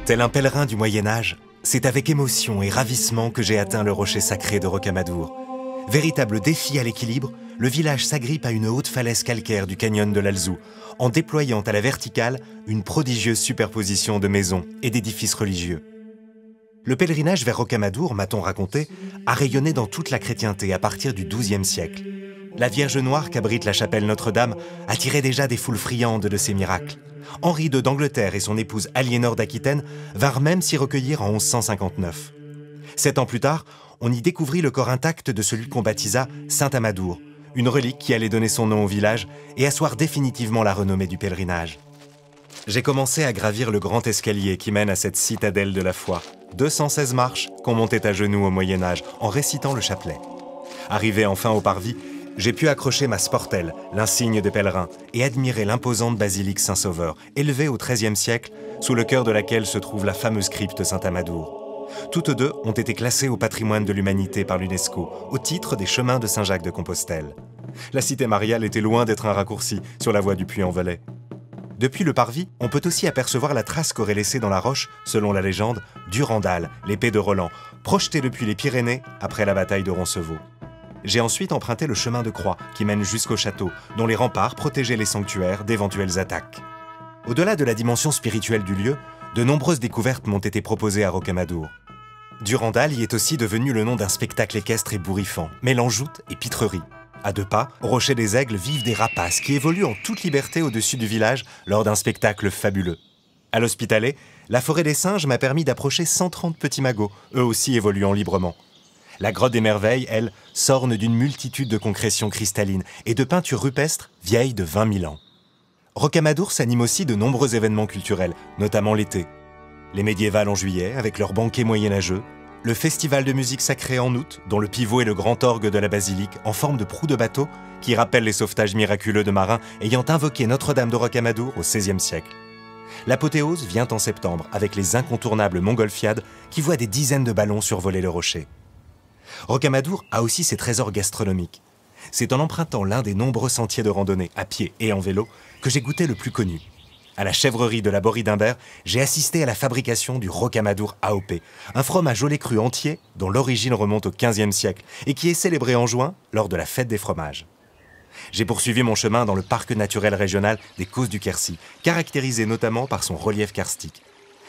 Tel un pèlerin du Moyen-Âge, c'est avec émotion et ravissement que j'ai atteint le rocher sacré de Rocamadour. Véritable défi à l'équilibre, le village s'agrippe à une haute falaise calcaire du canyon de l'Alzou, en déployant à la verticale une prodigieuse superposition de maisons et d'édifices religieux. Le pèlerinage vers Rocamadour, m'a-t-on raconté, a rayonné dans toute la chrétienté à partir du XIIe siècle. La Vierge Noire qu'abrite la chapelle Notre-Dame attirait déjà des foules friandes de ses miracles. Henri II d'Angleterre et son épouse Aliénor d'Aquitaine vinrent même s'y recueillir en 1159. 7 ans plus tard, on y découvrit le corps intact de celui qu'on baptisa Saint Amadour, une relique qui allait donner son nom au village et asseoir définitivement la renommée du pèlerinage. J'ai commencé à gravir le grand escalier qui mène à cette citadelle de la foi. 216 marches qu'on montait à genoux au Moyen-Âge en récitant le chapelet. Arrivé enfin au parvis, j'ai pu accrocher ma sportelle, l'insigne des pèlerins, et admirer l'imposante basilique Saint-Sauveur, élevée au XIIIe siècle, sous le cœur de laquelle se trouve la fameuse crypte Saint-Amadour. Toutes deux ont été classées au patrimoine de l'humanité par l'UNESCO, au titre des chemins de Saint-Jacques de Compostelle. La cité mariale était loin d'être un raccourci sur la voie du Puy-en-Velay. Depuis le parvis, on peut aussi apercevoir la trace qu'aurait laissée dans la roche, selon la légende, Durandal, l'épée de Roland, projetée depuis les Pyrénées après la bataille de Roncevaux. J'ai ensuite emprunté le chemin de croix qui mène jusqu'au château, dont les remparts protégeaient les sanctuaires d'éventuelles attaques. Au-delà de la dimension spirituelle du lieu, de nombreuses découvertes m'ont été proposées à Rocamadour. Durandal y est aussi devenu le nom d'un spectacle équestre ébouriffant, mêlant joute et pitrerie. À 2 pas, au rocher des Aigles vivent des rapaces qui évoluent en toute liberté au-dessus du village lors d'un spectacle fabuleux. À l'Hospitalet, la forêt des singes m'a permis d'approcher 130 petits magots, eux aussi évoluant librement. La grotte des merveilles, elle, s'orne d'une multitude de concrétions cristallines et de peintures rupestres vieilles de 20 000 ans. Rocamadour s'anime aussi de nombreux événements culturels, notamment l'été. Les médiévales en juillet, avec leurs banquets moyenâgeux, le festival de musique sacrée en août, dont le pivot est le grand orgue de la basilique en forme de proue de bateau, qui rappelle les sauvetages miraculeux de marins ayant invoqué Notre-Dame de Rocamadour au XVIe siècle. L'apothéose vient en septembre, avec les incontournables montgolfiades qui voient des dizaines de ballons survoler le rocher. Rocamadour a aussi ses trésors gastronomiques. C'est en empruntant l'un des nombreux sentiers de randonnée, à pied et en vélo, que j'ai goûté le plus connu. À la chèvrerie de la Borie d'Imbert, j'ai assisté à la fabrication du Rocamadour AOP, un fromage au lait cru entier dont l'origine remonte au XVe siècle et qui est célébré en juin lors de la fête des fromages. J'ai poursuivi mon chemin dans le parc naturel régional des Causses du Quercy, caractérisé notamment par son relief karstique.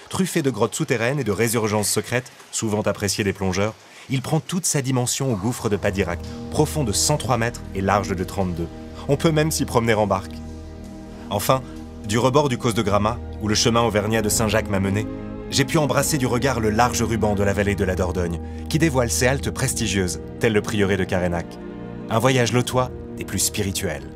Truffé de grottes souterraines et de résurgences secrètes, souvent appréciées des plongeurs, il prend toute sa dimension au gouffre de Padirac, profond de 103 mètres et large de 32. On peut même s'y promener en barque. Enfin, du rebord du Causse de Gramat, où le chemin auvergnat de Saint-Jacques m'a mené, j'ai pu embrasser du regard le large ruban de la vallée de la Dordogne, qui dévoile ses haltes prestigieuses, tel le prieuré de Carénac. Un voyage lotois des plus spirituels.